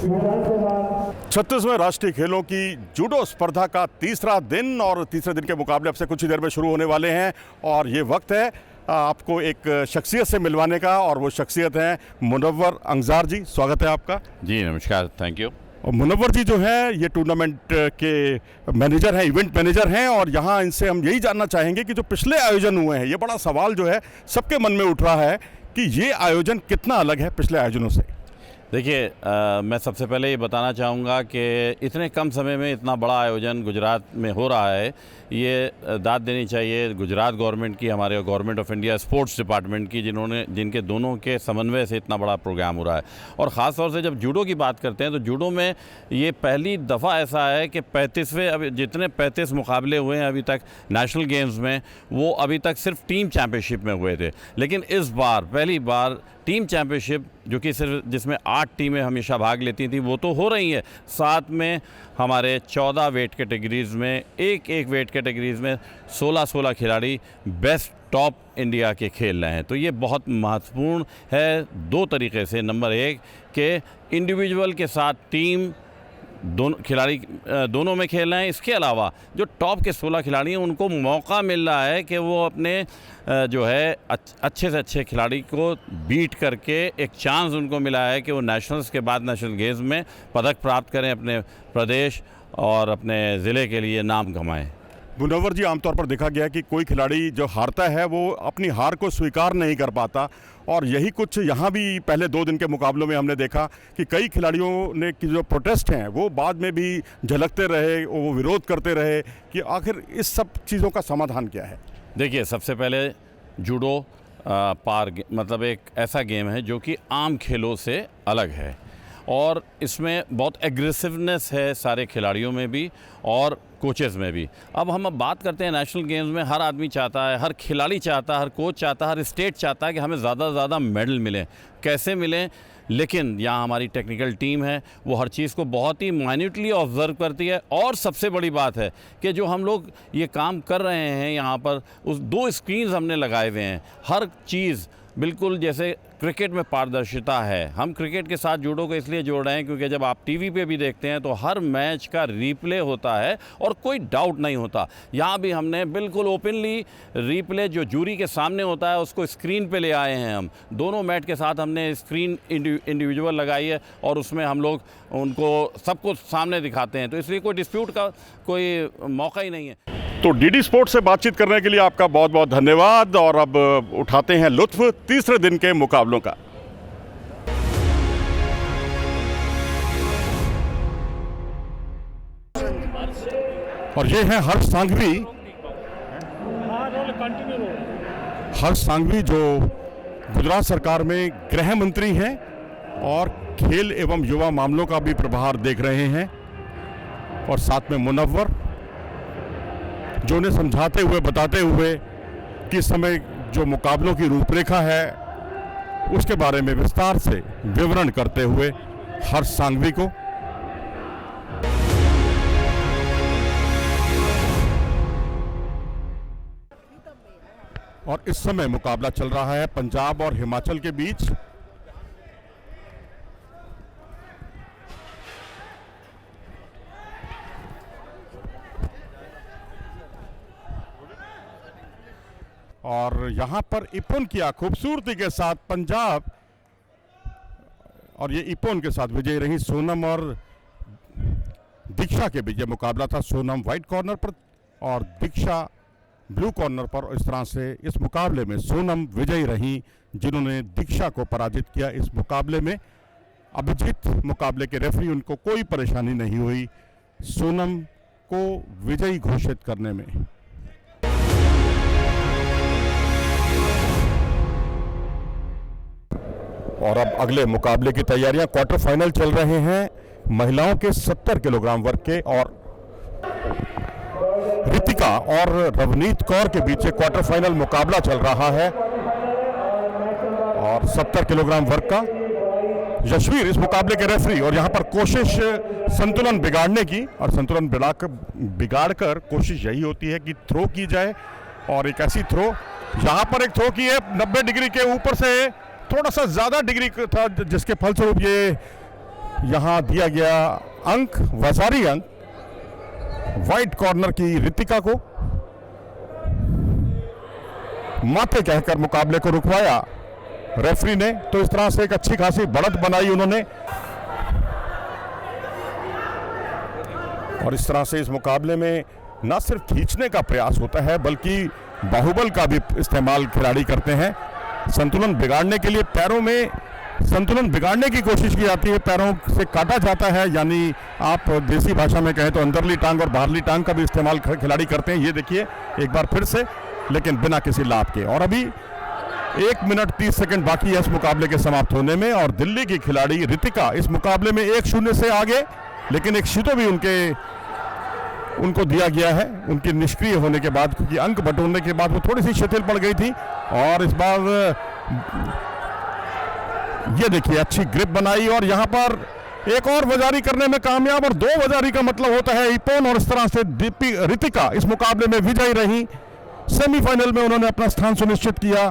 36वें राष्ट्रीय खेलों की जूडो स्पर्धा का तीसरा दिन और तीसरे दिन के मुकाबले अब से कुछ ही देर में शुरू होने वाले हैं और ये वक्त है आपको एक शख्सियत से मिलवाने का और वो शख्सियत है मुनव्वर अंजार जी। स्वागत है आपका। जी नमस्कार, थैंक यू। और मुनव्वर जी जो है ये टूर्नामेंट के मैनेजर हैं, इवेंट मैनेजर हैं और यहाँ इनसे हम यही जानना चाहेंगे कि जो पिछले आयोजन हुए हैं, ये बड़ा सवाल जो है सबके मन में उठ रहा है कि ये आयोजन कितना अलग है पिछले आयोजनों से। देखिए, मैं सबसे पहले ये बताना चाहूँगा कि इतने कम समय में इतना बड़ा आयोजन गुजरात में हो रहा है, ये दाद देनी चाहिए गुजरात गवर्नमेंट की, हमारे government of India sports department की, जिनके दोनों के समन्वय से इतना बड़ा प्रोग्राम हो रहा है। और ख़ास तौर से जब जूडो की बात करते हैं तो जूडो में ये पहली दफ़ा ऐसा है कि 35वें अभी जितने 35 मुकाबले हुए हैं अभी तक नेशनल गेम्स में, वो अभी तक सिर्फ टीम चैम्पियनशिप में हुए थे, लेकिन इस बार पहली बार टीम चैम्पियनशिप जो कि सिर्फ जिसमें 8 टीमें हमेशा भाग लेती थी वो तो हो रही है, साथ में हमारे 14 वेट कैटेगरीज़ में एक वेट कैटेगरीज़ में 16 खिलाड़ी बेस्ट टॉप इंडिया के खेल रहे हैं। तो ये बहुत महत्वपूर्ण है दो तरीके से। नंबर 1 कि इंडिविजुअल के साथ टीम दोनों खिलाड़ी दोनों में खेल रहे हैं। इसके अलावा जो टॉप के 16 खिलाड़ी हैं उनको मौका मिल रहा है कि वो अपने जो है अच्छे से अच्छे खिलाड़ी को बीट करके एक चांस उनको मिला है कि वो नेशनल्स के बाद नेशनल गेम्स में पदक प्राप्त करें, अपने प्रदेश और अपने ज़िले के लिए नाम कमाएं। मुनव्वर जी, आमतौर पर देखा गया है कि कोई खिलाड़ी जो हारता है वो अपनी हार को स्वीकार नहीं कर पाता और यही कुछ यहाँ भी पहले 2 दिन के मुकाबलों में हमने देखा कि कई खिलाड़ियों ने की जो प्रोटेस्ट हैं वो बाद में भी झलकते रहे, वो विरोध करते रहे कि आखिर इस सब चीज़ों का समाधान क्या है। देखिए, सबसे पहले जूडो मतलब एक ऐसा गेम है जो कि आम खेलों से अलग है और इसमें बहुत एग्रेसिवनेस है सारे खिलाड़ियों में भी और कोचेज़ में भी। अब बात करते हैं नेशनल गेम्स में, हर आदमी चाहता है, हर खिलाड़ी चाहता है, हर कोच चाहता है, हर स्टेट चाहता है कि हमें ज़्यादा से ज़्यादा मेडल मिलें, कैसे मिलें। लेकिन यहाँ हमारी टेक्निकल टीम है, वो हर चीज़ को बहुत ही माइन्यूटली ऑब्जर्व करती है। और सबसे बड़ी बात है कि जो हम लोग ये काम कर रहे हैं यहाँ पर, उस 2 स्क्रीन्स हमने लगाए हुए हैं, हर चीज़ बिल्कुल जैसे क्रिकेट में पारदर्शिता है। हम क्रिकेट के साथ जूडो को इसलिए जोड़ रहे हैं क्योंकि जब आप टीवी पे भी देखते हैं तो हर मैच का रिप्ले होता है और कोई डाउट नहीं होता। यहाँ भी हमने बिल्कुल ओपनली रिप्ले जो जूरी के सामने होता है उसको स्क्रीन पे ले आए हैं। हम दोनों मैच के साथ हमने स्क्रीन इंडिविजुअल लगाई है और उसमें हम लोग उनको सबको सामने दिखाते हैं, तो इसलिए कोई डिस्प्यूट का कोई मौका ही नहीं है। तो डीडी स्पोर्ट्स से बातचीत करने के लिए आपका बहुत बहुत धन्यवाद और अब उठाते हैं लुत्फ तीसरे दिन के मुकाबलों का। और ये है हर्ष सांघवी। हर्ष सांघवी जो गुजरात सरकार में गृह मंत्री हैं और खेल एवं युवा मामलों का भी प्रभार देख रहे हैं और साथ में मुनव्वर जो उन्हें समझाते हुए बताते हुए कि इस समय जो मुकाबलों की रूपरेखा है उसके बारे में विस्तार से विवरण करते हुए हर्ष सांघवी को। और इस समय मुकाबला चल रहा है पंजाब और हिमाचल के बीच। और यहाँ पर इपोन किया खूबसूरती के साथ पंजाब और ये इपोन के साथ विजयी रही सोनम और दीक्षा के बीच ये मुकाबला था। सोनम वाइट कॉर्नर पर और दीक्षा ब्लू कॉर्नर पर। इस तरह से इस मुकाबले में सोनम विजयी रही जिन्होंने दीक्षा को पराजित किया। इस मुकाबले में अभिजीत मुकाबले के रेफरी, उनको कोई परेशानी नहीं हुई सोनम को विजयी घोषित करने में। और अब अगले मुकाबले की तैयारियां, क्वार्टर फाइनल चल रहे हैं महिलाओं के 70 किलोग्राम वर्ग के और रितिका और रवनीत कौर के बीच क्वार्टर फाइनल मुकाबला चल रहा है और 70 किलोग्राम वर्ग का यशवीर इस मुकाबले के रेफरी। और यहां पर कोशिश संतुलन बिगाड़ने की, और संतुलन बिगाड़कर कोशिश यही होती है कि थ्रो की जाए और एक ऐसी थ्रो, यहां पर एक थ्रो की है 90 डिग्री के ऊपर से थोड़ा सा ज़्यादा डिग्री था जिसके फलस्वरूप ये यहाँ दिया गया अंक, वसारी अंक, वाइट कॉर्नर की रितिका को। माथे कहकर मुकाबले को रुकवाया रेफरी ने। तो इस तरह से एक अच्छी खासी बढ़त बनाई उन्होंने, और इस तरह से इस मुकाबले में न सिर्फ खींचने का प्रयास होता है बल्कि बाहुबल का भी इस्तेमाल खिलाड़ी करते हैं। संतुलन बिगाड़ने के लिए पैरों में संतुलन बिगाड़ने की कोशिश की जाती है, पैरों से काटा जाता है, यानी आप देसी भाषा में कहें तो अंदरली टांग और बाहरली टांग का भी इस्तेमाल खिलाड़ी करते हैं। ये देखिए एक बार फिर से, लेकिन बिना किसी लाभ के। और अभी 1 मिनट 30 सेकंड बाकी है इस मुकाबले के समाप्त होने में, और दिल्ली की खिलाड़ी रितिका इस मुकाबले में 1-0 से आगे, लेकिन एक शितो भी उनको दिया गया है उनके निष्क्रिय होने के बाद, क्योंकि अंक बटोरने के बाद वो थोड़ी सी शिथिल पड़ गई थी। और इस बार ये देखिए अच्छी ग्रिप बनाई, और यहाँ पर एक और वजारी करने में कामयाब, और 2 वजारी का मतलब होता है इपोन, और इस तरह से रितिका इस मुकाबले में विजयी रही। सेमीफाइनल में उन्होंने अपना स्थान सुनिश्चित किया,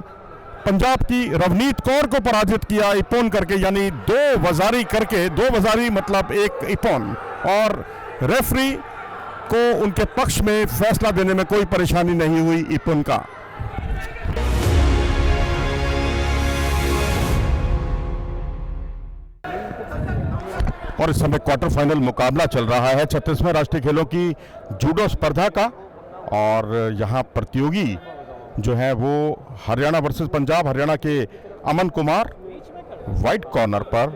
पंजाब की रवनीत कौर को पराजित किया इपोन करके, यानी 2 वजारी करके, 2 वजारी मतलब 1 इपोन, और रेफरी को उनके पक्ष में फैसला देने में कोई परेशानी नहीं हुई इपोन का। और इस समय क्वार्टर फाइनल मुकाबला चल रहा है 36वें राष्ट्रीय खेलों की जूडो स्पर्धा का, और यहाँ प्रतियोगी जो है वो हरियाणा वर्सेस पंजाब, हरियाणा के अमन कुमार वाइट कॉर्नर पर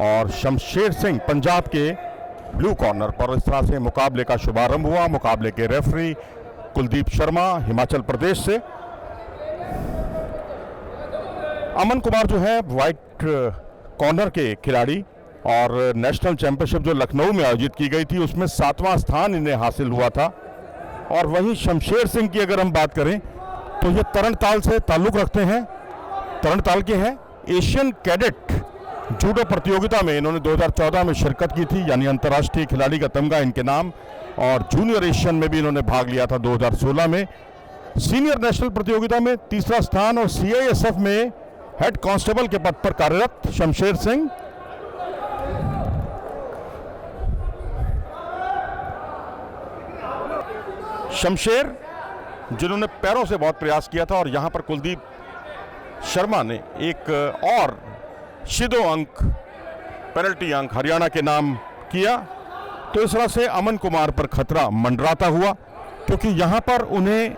और शमशेर सिंह पंजाब के ब्लू कॉर्नर पर। इस तरह से मुकाबले का शुभारंभ हुआ। मुकाबले के रेफरी कुलदीप शर्मा हिमाचल प्रदेश से। अमन कुमार जो है वाइट कॉर्नर के खिलाड़ी, और नेशनल चैंपियनशिप जो लखनऊ में आयोजित की गई थी उसमें 7वां स्थान इन्हें हासिल हुआ था। और वहीं शमशेर सिंह की अगर हम बात करें तो ये तरणताल से ताल्लुक़ रखते हैं, तरणताल के हैं। एशियन कैडेट जूडो प्रतियोगिता में इन्होंने 2014 में शिरकत की थी, यानी अंतर्राष्ट्रीय खिलाड़ी का तमगा इनके नाम, और जूनियर एशियन में भी इन्होंने भाग लिया था 2016 में। सीनियर नेशनल प्रतियोगिता में 3रा स्थान, और CISF में हेड कांस्टेबल के पद पर कार्यरत शमशेर सिंह। शमशेर जिन्होंने पैरों से बहुत प्रयास किया था, और यहां पर कुलदीप शर्मा ने एक और शिदो अंक, पेनल्टी अंक हरियाणा के नाम किया। तो इस तरह से अमन कुमार पर खतरा मंडराता हुआ, क्योंकि यहां पर उन्हें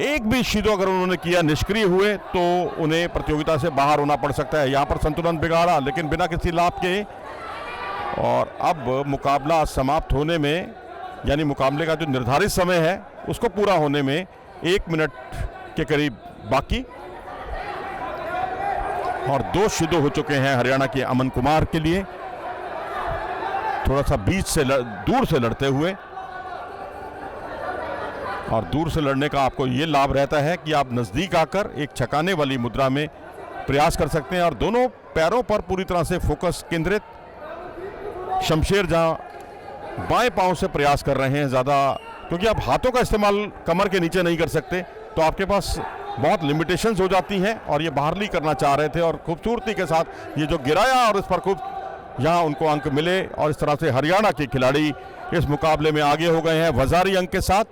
एक भी शिदो अगर उन्होंने किया, निष्क्रिय हुए, तो उन्हें प्रतियोगिता से बाहर होना पड़ सकता है। यहां पर संतुलन बिगाड़ा लेकिन बिना किसी लाभ के। और अब मुकाबला समाप्त होने में, यानी मुकाबले का जो निर्धारित समय है उसको पूरा होने में 1 मिनट के करीब बाकी, और 2 शिदो हो चुके हैं हरियाणा के अमन कुमार के लिए, थोड़ा सा बीच से दूर से लड़ते हुए। और दूर से लड़ने का आपको ये लाभ रहता है कि आप नज़दीक आकर एक छकाने वाली मुद्रा में प्रयास कर सकते हैं, और दोनों पैरों पर पूरी तरह से फोकस केंद्रित। शमशेर जहां बाएं पांव से प्रयास कर रहे हैं ज़्यादा, क्योंकि आप हाथों का इस्तेमाल कमर के नीचे नहीं कर सकते, तो आपके पास बहुत लिमिटेशंस हो जाती हैं, और ये बाहरली करना चाह रहे थे, और खूबसूरती के साथ ये जो गिराया, और इस पर खूब यहाँ उनको अंक मिले। और इस तरह से हरियाणा के खिलाड़ी इस मुकाबले में आगे हो गए हैं वजारी अंक के साथ।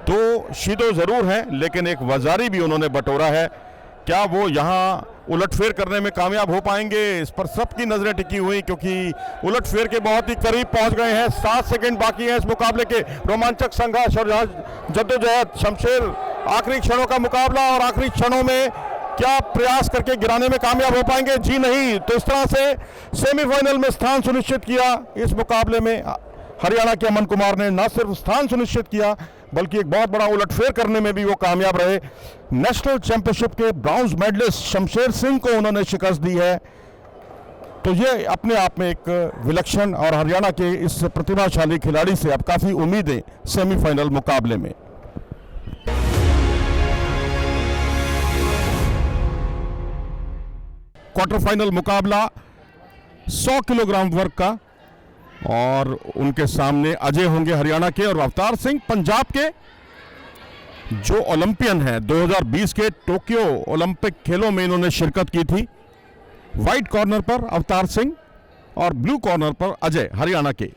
2 शिदो जरूर हैं, लेकिन एक वजारी भी उन्होंने बटोरा है। क्या वो यहाँ उलटफेर करने में कामयाब हो पाएंगे, इस पर सबकी नजरें टिकी हुई, क्योंकि उलटफेर के बहुत ही करीब पहुंच गए हैं। 7 सेकंड बाकी है इस मुकाबले के। रोमांचक संघर्ष और जद्दोजहद, शमशेर आखिरी क्षणों का मुकाबला, और आखिरी क्षणों में क्या प्रयास करके गिराने में कामयाब हो पाएंगे? जी नहीं। तो इस तरह से सेमीफाइनल में स्थान सुनिश्चित किया इस मुकाबले में हरियाणा के अमन कुमार ने। न सिर्फ स्थान सुनिश्चित किया बल्कि एक बहुत बड़ा उलटफेर करने में भी वो कामयाब रहे। नेशनल चैंपियनशिप के ब्रॉन्ज मेडलिस्ट शमशेर सिंह को उन्होंने शिकस्त दी है। तो ये अपने आप में एक विलक्षण, और हरियाणा के इस प्रतिभाशाली खिलाड़ी से अब काफ़ी उम्मीदें सेमीफाइनल मुकाबले में। क्वार्टर फाइनल मुकाबला 100 किलोग्राम वर्ग का, और उनके सामने अजय होंगे हरियाणा के, और अवतार सिंह पंजाब के, जो ओलंपियन है। 2020 के टोक्यो ओलंपिक खेलों में इन्होंने शिरकत की थी। वाइट कॉर्नर पर अवतार सिंह, और ब्लू कॉर्नर पर अजय, हरियाणा के।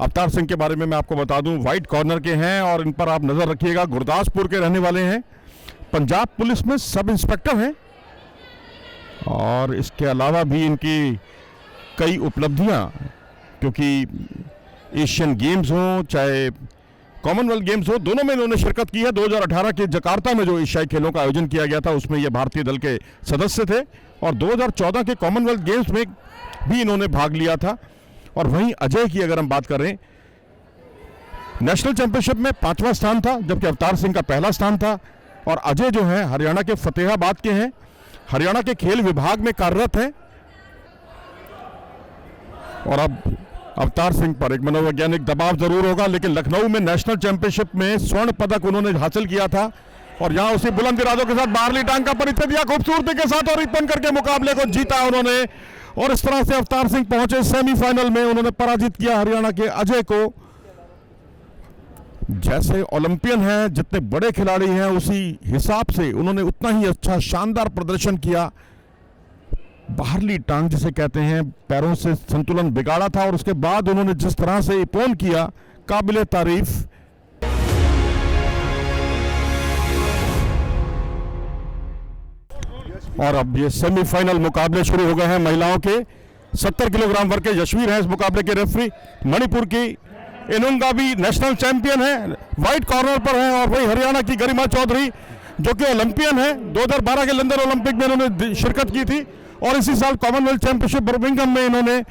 अवतार सिंह के बारे में मैं आपको बता दूं, व्हाइट कॉर्नर के हैं और इन पर आप नज़र रखिएगा। गुरदासपुर के रहने वाले हैं, पंजाब पुलिस में सब इंस्पेक्टर हैं और इसके अलावा भी इनकी कई उपलब्धियां, क्योंकि एशियन गेम्स हों चाहे कॉमनवेल्थ गेम्स हो, दोनों में इन्होंने शिरकत की है। 2018 के जकार्ता में जो एशियाई खेलों का आयोजन किया गया था उसमें ये भारतीय दल के सदस्य थे और 2014 के कॉमनवेल्थ गेम्स में भी इन्होंने भाग लिया था। और वहीं अजय की अगर हम बात करें, नेशनल चैंपियनशिप में 5वां स्थान था, जबकि अवतार सिंह का पहला स्थान था। और अजय जो है हरियाणा के फतेहाबाद के हैं, हरियाणा के खेल विभाग में कार्यरत हैं। और अब अवतार सिंह पर एक मनोवैज्ञानिक दबाव जरूर होगा, लेकिन लखनऊ में नेशनल चैंपियनशिप में स्वर्ण पदक उन्होंने हासिल किया था और यहां उसी बुलंद इरादों के साथ बाहरली टांग का परिचय दिया खूबसूरती के साथ और रिपन करके मुकाबले को जीता उन्होंने। और इस तरह से अवतार सिंह पहुंचे सेमीफाइनल में, उन्होंने पराजित किया हरियाणा के अजय को। जैसे ओलंपियन हैं, जितने बड़े खिलाड़ी हैं उसी हिसाब से उन्होंने उतना ही अच्छा शानदार प्रदर्शन किया। बाहरली टांग जिसे कहते हैं, पैरों से संतुलन बिगाड़ा था और उसके बाद उन्होंने जिस तरह से इपोन किया, काबिले तारीफ। और अब ये सेमीफाइनल मुकाबले शुरू हो गए हैं महिलाओं के। 70 किलोग्राम वर्ग के यशवीर हैं इस मुकाबले के रेफरी। मणिपुर की इनुंगा भी नेशनल चैंपियन है, व्हाइट कॉर्नर पर है। और वही हरियाणा की गरिमा चौधरी जो कि ओलंपियन है, 2012 के लंदन ओलंपिक में इन्होंने शिरकत की थी और इसी साल कॉमनवेल्थ चैंपियनशिप बर्मिंघम में इन्होंने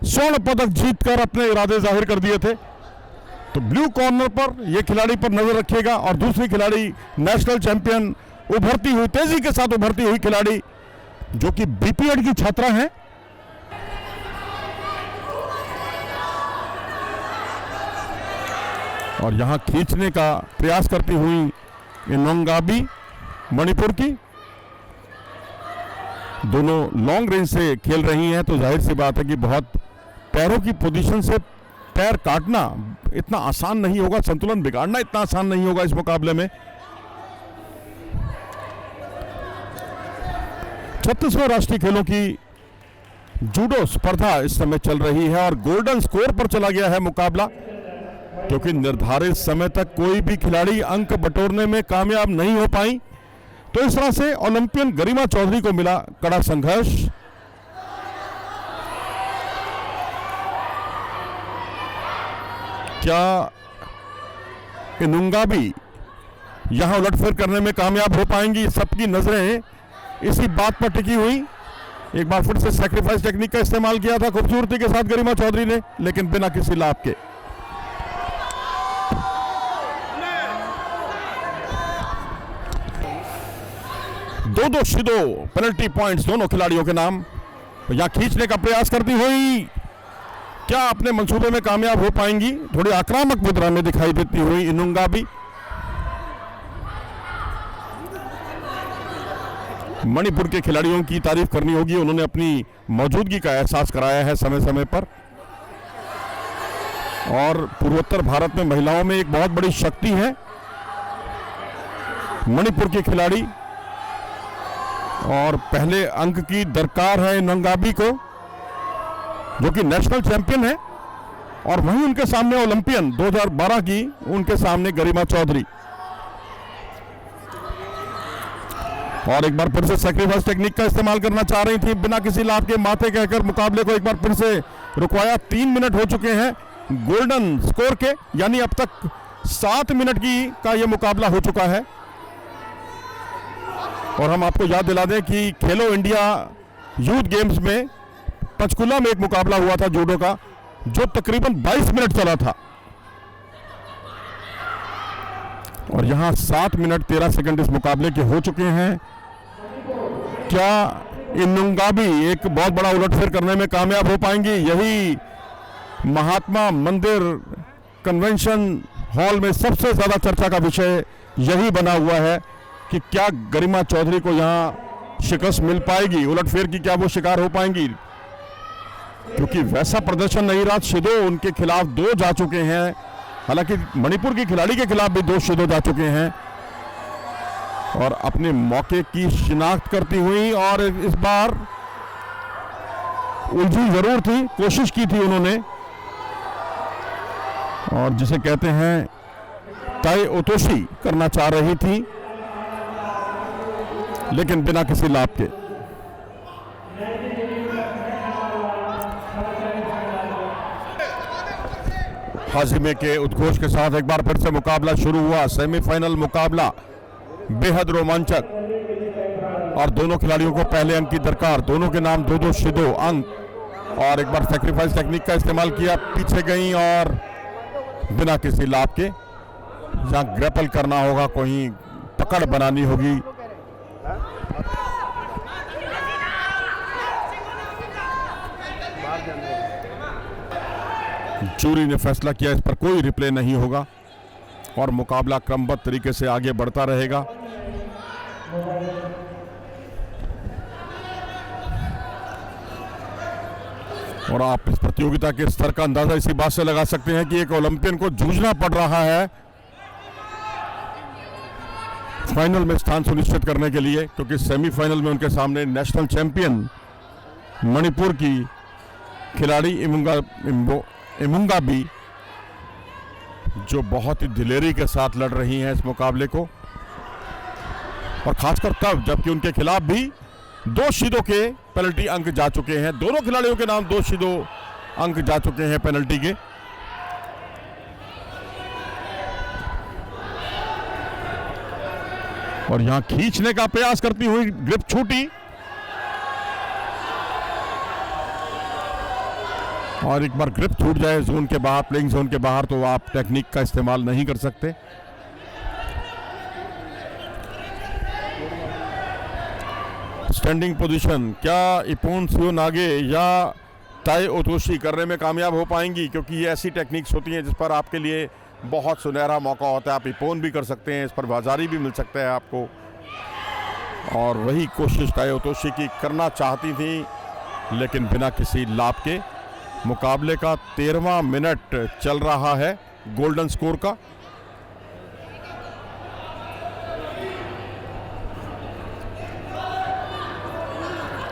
स्वर्ण पदक जीतकर अपने इरादे जाहिर कर दिए थे। तो ब्लू कॉर्नर पर यह खिलाड़ी पर नजर रखिएगा। और दूसरी खिलाड़ी नेशनल चैंपियन, उभरती हुई, तेजी के साथ उभरती हुई खिलाड़ी जो कि बीपीएड की छात्रा हैं। और यहां खींचने का प्रयास करती हुई इनोंगाबी, मणिपुर की। दोनों लॉन्ग रेंज से खेल रही हैं, तो जाहिर सी बात है कि बहुत पैरों की पोजीशन से पैर काटना इतना आसान नहीं होगा, संतुलन बिगाड़ना इतना आसान नहीं होगा इस मुकाबले में। 36वें राष्ट्रीय खेलों की जूडो स्पर्धा इस समय चल रही है और गोल्डन स्कोर पर चला गया है मुकाबला, क्योंकि निर्धारित समय तक कोई भी खिलाड़ी अंक बटोरने में कामयाब नहीं हो पाई। तो इस तरह से ओलंपियन गरिमा चौधरी को मिला कड़ा संघर्ष। क्या इनुंगा भी यहां उलटफेर करने में कामयाब हो पाएंगी? सबकी नजरें इसी बात पर टिकी हुई। एक बार फिर से सैक्रिफाइस टेक्निक का इस्तेमाल किया था खूबसूरती के साथ गरिमा चौधरी ने, लेकिन बिना किसी लाभ के। दो सीधो पेनल्टी पॉइंट्स दोनों खिलाड़ियों के नाम। यहां खींचने का प्रयास करती हुई क्या अपने मंसूबे में कामयाब हो पाएंगी? थोड़ी आक्रामक मुद्रा में दिखाई देती हुई इनुंगा भी। मणिपुर के खिलाड़ियों की तारीफ करनी होगी, उन्होंने अपनी मौजूदगी का एहसास कराया है समय समय पर। और पूर्वोत्तर भारत में महिलाओं में एक बहुत बड़ी शक्ति है मणिपुर के खिलाड़ी। और पहले अंक की दरकार है नंगाबी को, जो कि नेशनल चैंपियन है। और वहीं उनके सामने ओलंपियन 2012 की, उनके सामने गरिमा चौधरी। और एक बार फिर से सैक्रिफाइस टेक्निक का इस्तेमाल करना चाह रही थी, बिना किसी लाभ के माथे कहकर मुकाबले को एक बार फिर से रुकवाया। 3 मिनट हो चुके हैं गोल्डन स्कोर के, यानी अब तक 7 मिनट का यह मुकाबला हो चुका है। और हम आपको याद दिला दें कि खेलो इंडिया यूथ गेम्स में पंचकुला में एक मुकाबला हुआ था जूडो का, जो तकरीबन 22 मिनट चला था। और यहां 7 मिनट 13 सेकंड इस मुकाबले के हो चुके हैं। क्या इनुंगा भी एक बहुत बड़ा उलटफेर करने में कामयाब हो पाएंगी? यही महात्मा मंदिर कन्वेंशन हॉल में सबसे ज्यादा चर्चा का विषय यही बना हुआ है कि क्या गरिमा चौधरी को यहां शिकस्त मिल पाएगी, उलटफेर की क्या वो शिकार हो पाएंगी? क्योंकि वैसा प्रदर्शन नहीं रहा। शिदो उनके खिलाफ 2 जा चुके हैं, हालांकि मणिपुर की खिलाड़ी के खिलाफ भी 2 शिदो जा चुके हैं। और अपने मौके की शिनाख्त करती हुई, और इस बार उलझी जरूर थी, कोशिश की थी उन्होंने, और जिसे कहते हैं ताई ओतोशी करना चाह रही थी, लेकिन बिना किसी लाभ के। हाजिमे के उद्घोष के साथ एक बार फिर से मुकाबला शुरू हुआ। सेमीफाइनल मुकाबला बेहद रोमांचक, और दोनों खिलाड़ियों को पहले अंक की दरकार। दोनों के नाम 2-2 शिदो अंक, और एक बार सैक्रिफाइस टेक्निक का इस्तेमाल किया, पीछे गई और बिना किसी लाभ के। जहां ग्रैपल करना होगा, कोई पकड़ बनानी होगी, जूरी ने फैसला किया इस पर कोई रिप्ले नहीं होगा और मुकाबला क्रमबद्ध तरीके से आगे बढ़ता रहेगा। और आप इस प्रतियोगिता के स्तर का अंदाजा इसी बात से लगा सकते हैं कि एक ओलंपियन को जूझना पड़ रहा है फाइनल में स्थान सुनिश्चित करने के लिए, क्योंकि सेमीफाइनल में उनके सामने नेशनल चैंपियन मणिपुर की खिलाड़ी इमुंगा भी, जो बहुत ही दिलेरी के साथ लड़ रही हैं इस मुकाबले को, और खासकर तब जबकि उनके खिलाफ भी 2 शिदो के पेनल्टी अंक जा चुके हैं। दोनों खिलाड़ियों के नाम 2 शिदो अंक जा चुके हैं पेनल्टी के। और यहां खींचने का प्रयास करती हुई ग्रिप छूटी, और एक बार ग्रिप छूट जाए जोन के बाहर, प्लेइंग जोन के बाहर, तो आप टेक्निक का इस्तेमाल नहीं कर सकते। स्टैंडिंग पोजीशन, क्या इपोन सियोनागे या ताई ओतोशी करने में कामयाब हो पाएंगी, क्योंकि ये ऐसी टेक्निक्स होती हैं जिस पर आपके लिए बहुत सुनहरा मौका होता है। आप इपोन भी कर सकते हैं, इस पर बाजारी भी मिल सकता है आपको, और वही कोशिश ताई ओतोशी की करना चाहती थी, लेकिन बिना किसी लाभ के। मुकाबले का 13वां मिनट चल रहा है गोल्डन स्कोर का।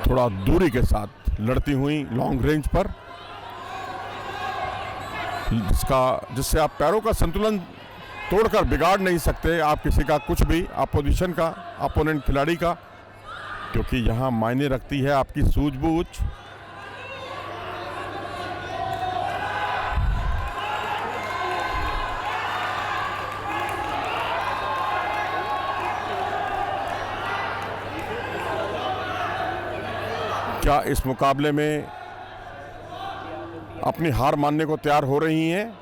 थोड़ा दूरी के साथ लड़ती हुई लॉन्ग रेंज पर, जिससे आप पैरों का संतुलन तोड़कर बिगाड़ नहीं सकते आप किसी का कुछ भी, अपोजिशन का, अपोनेंट खिलाड़ी का, क्योंकि यहां मायने रखती है आपकी सूझबूझ। क्या इस मुकाबले में अपनी हार मानने को तैयार हो रही हैं,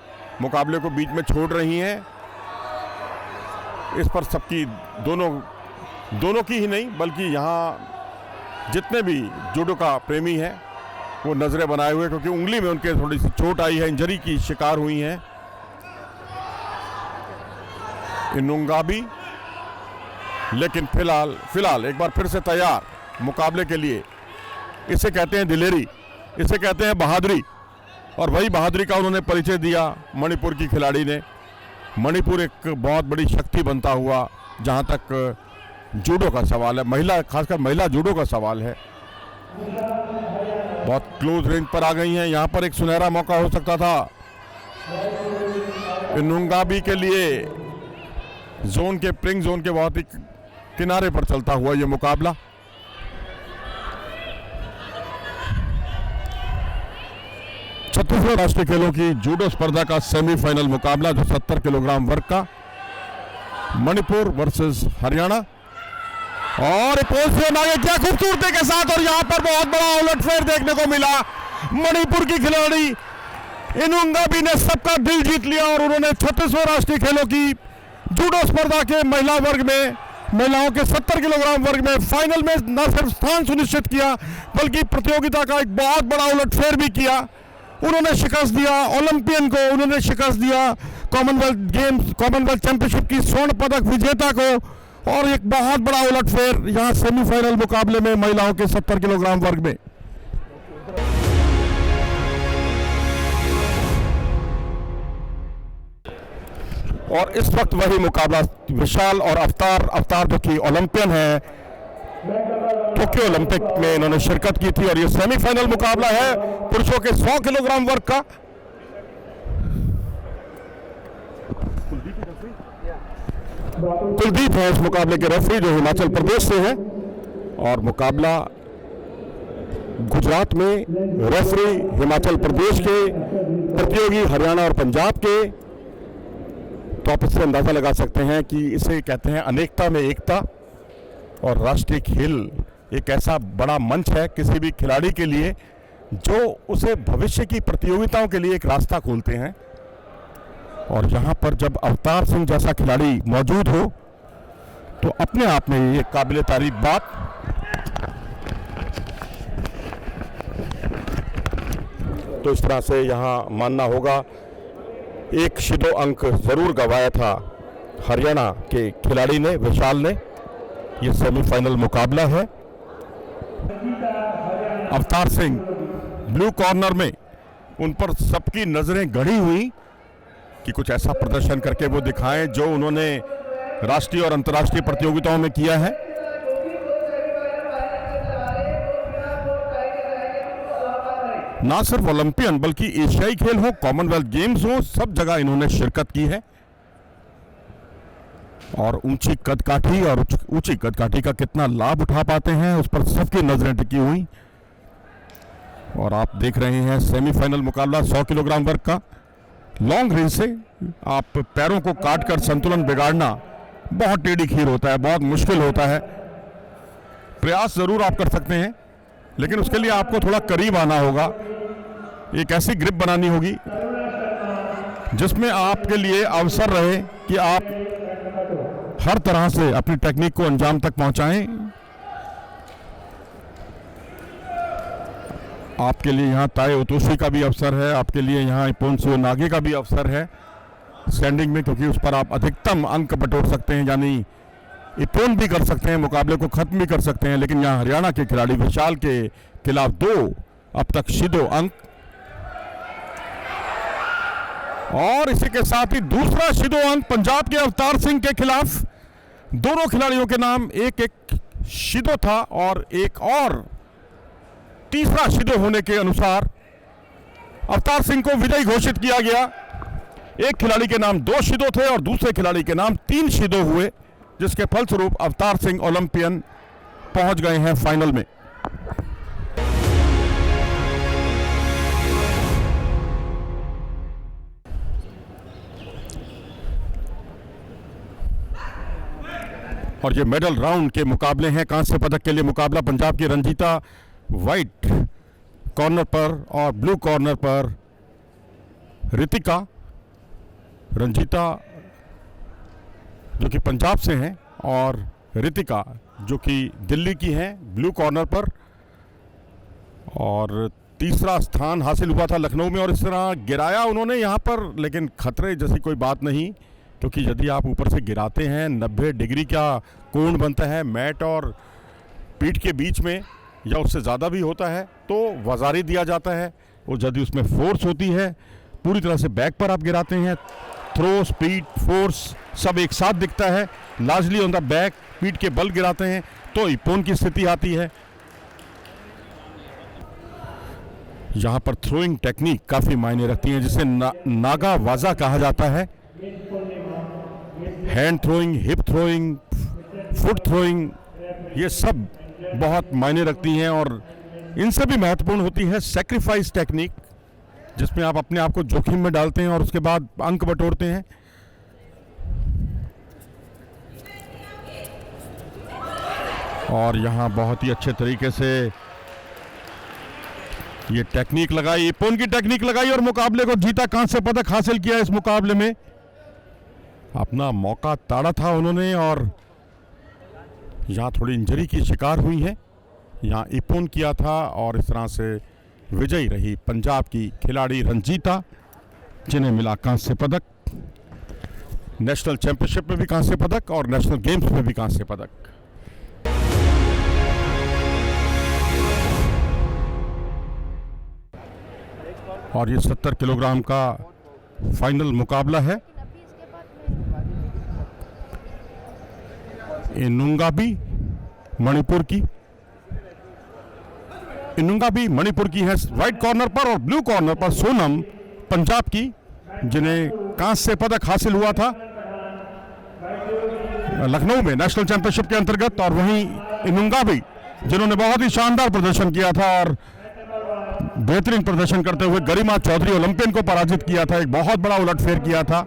मुकाबले को बीच में छोड़ रही हैं? इस पर सबकी, दोनों की ही नहीं बल्कि यहाँ जितने भी जूडो का प्रेमी हैं वो नजरें बनाए हुए, क्योंकि उंगली में उनके थोड़ी सी चोट आई है, इंजरी की शिकार हुई हैं। इनुंगा भी, लेकिन फिलहाल एक बार फिर से तैयार मुकाबले के लिए। इसे कहते हैं दिलेरी, इसे कहते हैं बहादुरी, और वही बहादुरी का उन्होंने परिचय दिया मणिपुर की खिलाड़ी ने। मणिपुर एक बहुत बड़ी शक्ति बनता हुआ, जहां तक जूडो का सवाल है, खासकर महिला जूडो का सवाल है, बहुत क्लोज रेंज पर आ गई हैं। यहां पर एक सुनहरा मौका हो सकता था इनुंगाबी के लिए। जोन के, प्रिंग जोन के बहुत ही किनारे पर चलता हुआ यह मुकाबला। छत्तीसगढ़ राष्ट्रीय खेलों की जूडो स्पर्धा का सेमीफाइनल मुकाबला, जो 70 किलोग्राम वर्ग का, मणिपुर वर्सेस हरियाणा। और क्या खूबसूरती के साथ, और यहां पर बहुत बड़ा उलटफेर देखने को मिला। मणिपुर की खिलाड़ी इनुंगाबी ने सबका दिल जीत लिया, और उन्होंने छत्तीसगढ़ राष्ट्रीय खेलों की जूडो स्पर्धा के महिला वर्ग में, महिलाओं के 70 किलोग्राम वर्ग में फाइनल में न सिर्फ स्थान सुनिश्चित किया, बल्कि प्रतियोगिता का एक बहुत बड़ा उलटफेर भी किया। उन्होंने शिकस्त दिया ओलंपियन को, उन्होंने शिकस्त दिया कॉमनवेल्थ चैंपियनशिप की स्वर्ण पदक विजेता को, और एक बहुत बड़ा उलटफेर यहां सेमीफाइनल मुकाबले में महिलाओं के 70 किलोग्राम वर्ग में। और इस वक्त वही मुकाबला विशाल और अवतार जो कि ओलंपियन है, टोक्यो ओलंपिक में इन्होंने शिरकत की थी और ये सेमीफाइनल मुकाबला है पुरुषों के 100 किलोग्राम वर्ग का। कुलदीप है इस मुकाबले के रेफरी, जो हिमाचल प्रदेश से है, और मुकाबला गुजरात में, रेफरी हिमाचल प्रदेश के, प्रतियोगी हरियाणा और पंजाब के। तो आप इससे अंदाजा लगा सकते हैं कि इसे कहते हैं अनेकता में एकता। और राष्ट्रीय खेल एक ऐसा बड़ा मंच है किसी भी खिलाड़ी के लिए जो उसे भविष्य की प्रतियोगिताओं के लिए एक रास्ता खोलते हैं। और यहाँ पर जब अवतार सिंह जैसा खिलाड़ी मौजूद हो तो अपने आप में ये काबिल तारीफ बात। तो इस तरह से यहाँ मानना होगा एक शिदो अंक जरूर गंवाया था हरियाणा के खिलाड़ी ने, विशाल ने। ये सेमीफाइनल मुकाबला है। अवतार सिंह ब्लू कॉर्नर में, उन पर सबकी नजरें गड़ी हुई कि कुछ ऐसा प्रदर्शन करके वो दिखाएं जो उन्होंने राष्ट्रीय और अंतर्राष्ट्रीय प्रतियोगिताओं में किया है। ना सिर्फ ओलंपियन बल्कि एशियाई खेल हो, कॉमनवेल्थ गेम्स हो, सब जगह इन्होंने शिरकत की है। और ऊंची कदकाठी और ऊंची कदकाठी का कितना लाभ उठा पाते हैं उस पर सबकी नजरें टिकी हुई। और आप देख रहे हैं सेमीफाइनल मुकाबला 100 किलोग्राम वर्ग का। लॉन्ग रेंज से आप पैरों को काटकर संतुलन बिगाड़ना बहुत टेढ़ी खीर होता है, बहुत मुश्किल होता है। प्रयास जरूर आप कर सकते हैं, लेकिन उसके लिए आपको थोड़ा करीब आना होगा। एक ऐसी ग्रिप बनानी होगी जिसमें आपके लिए अवसर रहे कि आप हर तरह से अपनी टेक्निक को अंजाम तक पहुंचाएं। आपके लिए यहाँ ताए ओतोशी का भी अवसर है, आपके लिए यहाँ इपोन सियो नागे का भी अवसर है स्टैंडिंग में, क्योंकि उस पर आप अधिकतम अंक बटोर सकते हैं, यानी इपोन भी कर सकते हैं, मुकाबले को खत्म भी कर सकते हैं। लेकिन यहाँ हरियाणा के खिलाड़ी विशाल के खिलाफ 2 अब तक शिदो अंक, और इसी के साथ ही दूसरा शिदो अंक पंजाब के अवतार सिंह के खिलाफ। दोनों खिलाड़ियों के नाम एक एक शिदो था और एक और तीसरा शिदो होने के अनुसार अवतार सिंह को विजयी घोषित किया गया। एक खिलाड़ी के नाम 2 शिदो थे और दूसरे खिलाड़ी के नाम 3 शिदो हुए, जिसके फलस्वरूप अवतार सिंह ओलंपियन पहुंच गए हैं फाइनल में। और ये मेडल राउंड के मुकाबले हैं। कांस्य पदक के लिए मुकाबला पंजाब की रंजीता वाइट कॉर्नर पर और ब्लू कॉर्नर पर रितिका। रंजीता जो कि पंजाब से हैं और रितिका जो कि दिल्ली की हैं ब्लू कॉर्नर पर। और तीसरा स्थान हासिल हुआ था लखनऊ में और इस तरह गिराया उन्होंने यहाँ पर, लेकिन खतरे जैसी कोई बात नहीं, क्योंकि यदि आप ऊपर से गिराते हैं 90 डिग्री का कोण बनता है मैट और पीठ के बीच में, या उससे ज़्यादा भी होता है, तो वज़ारी दिया जाता है। और यदि उसमें फोर्स होती है, पूरी तरह से बैक पर आप गिराते हैं, थ्रो, स्पीड, फोर्स सब एक साथ दिखता है। लार्जली ऑन द बैक, पीठ के बल गिराते हैं तो इपोन की स्थिति आती है। यहाँ पर थ्रोइंग टेक्निक काफ़ी मायने रखती है, जिसे नागा वाजा कहा जाता है। Hand throwing, hip throwing, foot throwing, ये सब बहुत मायने रखती हैं। और इनसे भी महत्वपूर्ण होती है सैक्रिफाइस टेक्निक, जिसमें आप अपने आप को जोखिम में डालते हैं और उसके बाद अंक बटोरते हैं। और यहाँ बहुत ही अच्छे तरीके से ये टेक्निक लगाई, इपोन की टेक्निक लगाई और मुकाबले को जीता, कांस्य पदक हासिल किया। इस मुकाबले में अपना मौका ताड़ा था उन्होंने और यहाँ थोड़ी इंजरी की शिकार हुई है। यहाँ इपोन किया था और इस तरह से विजयी रही पंजाब की खिलाड़ी रंजीता, जिन्हें मिला कांस्य पदक। नेशनल चैंपियनशिप में भी कांस्य पदक और नेशनल गेम्स में भी कांस्य पदक। और ये 70 किलोग्राम का फाइनल मुकाबला है। एनुंगाबी मणिपुर की इनुंगा भी मणिपुर की है वाइट कॉर्नर पर, और ब्लू कॉर्नर पर सोनम पंजाब की, जिन्हें कांस्य पदक हासिल हुआ था लखनऊ में नेशनल चैंपियनशिप के अंतर्गत। और वहीं इनुंगा भी, जिन्होंने बहुत ही शानदार प्रदर्शन किया था और बेहतरीन प्रदर्शन करते हुए गरिमा चौधरी ओलंपियन को पराजित किया था, एक बहुत बड़ा उलटफेर किया था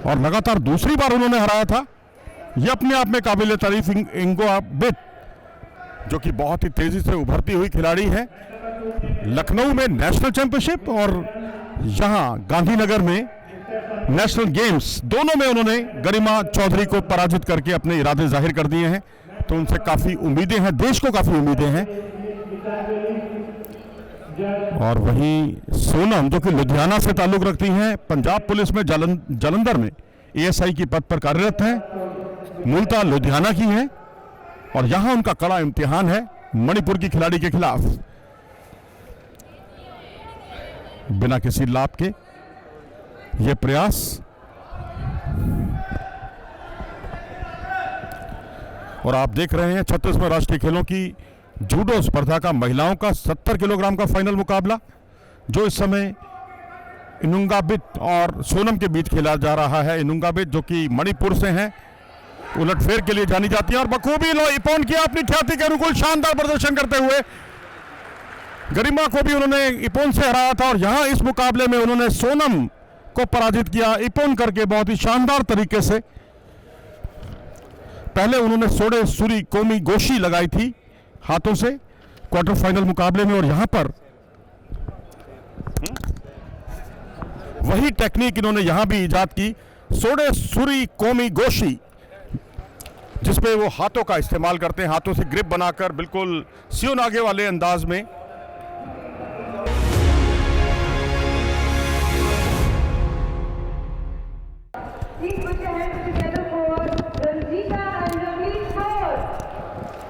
और लगातार दूसरी बार उन्होंने हराया था। यह अपने आप में काबिल तारीफ इंगोआ बिट, जो कि बहुत ही तेजी से उभरती हुई खिलाड़ी है, लखनऊ में नेशनल चैंपियनशिप और यहां गांधीनगर में नेशनल गेम्स, दोनों में उन्होंने गरिमा चौधरी को पराजित करके अपने इरादे जाहिर कर दिए हैं। तो उनसे काफी उम्मीदें हैं, देश को काफी उम्मीदें हैं। और वहीं सोनम, जो कि लुधियाना से ताल्लुक रखती हैं, पंजाब पुलिस में जालंधर में एएसआई की पद पर कार्यरत हैं, मूलतः लुधियाना की हैं और यहां उनका कड़ा इम्तिहान है मणिपुर की खिलाड़ी के खिलाफ। बिना किसी लाभ के यह प्रयास, और आप देख रहे हैं 36वें राष्ट्रीय खेलों की जूडो स्पर्धा का महिलाओं का 70 किलोग्राम का फाइनल मुकाबला, जो इस समय इनुंगाबिट और सोनम के बीच खेला जा रहा है। इनुंगाबिट, जो कि मणिपुर से हैं, उलटफेर के लिए जानी जाती है और बखूबी इपोन किया अपनी ख्याति के अनुकूल शानदार प्रदर्शन करते हुए। गरिमा को भी उन्होंने इपोन से हराया था और यहां इस मुकाबले में उन्होंने सोनम को पराजित किया इपोन करके बहुत ही शानदार तरीके से। पहले उन्होंने सोडे सूरी कोमी गोशी लगाई थी हाथों से क्वार्टर फाइनल मुकाबले में, और यहां पर वही टेक्निक इन्होंने यहां भी इजाद की, सोडे सूरी कोमी गोशी, जिसपे वो हाथों का इस्तेमाल करते हैं, हाथों से ग्रिप बनाकर बिल्कुल सियोनागे वाले अंदाज में।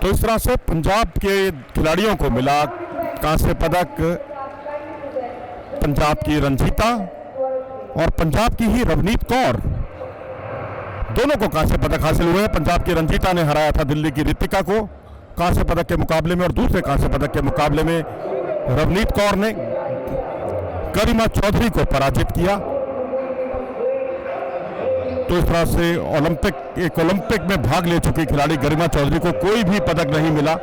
तो इस तरह से पंजाब के खिलाड़ियों को मिला कांस्य पदक, पंजाब की रंजीता और पंजाब की ही रवनीत कौर, दोनों को कांस्य पदक हासिल हुए। पंजाब की रंजीता ने हराया था दिल्ली की रितिका को कांस्य पदक के मुकाबले में, और दूसरे कांस्य पदक के मुकाबले में रवनीत कौर ने गरिमा चौधरी को पराजित किया। तो इस तरह से ओलंपिक में भाग ले चुकी खिलाड़ी गरिमा चौधरी को कोई भी पदक नहीं मिला।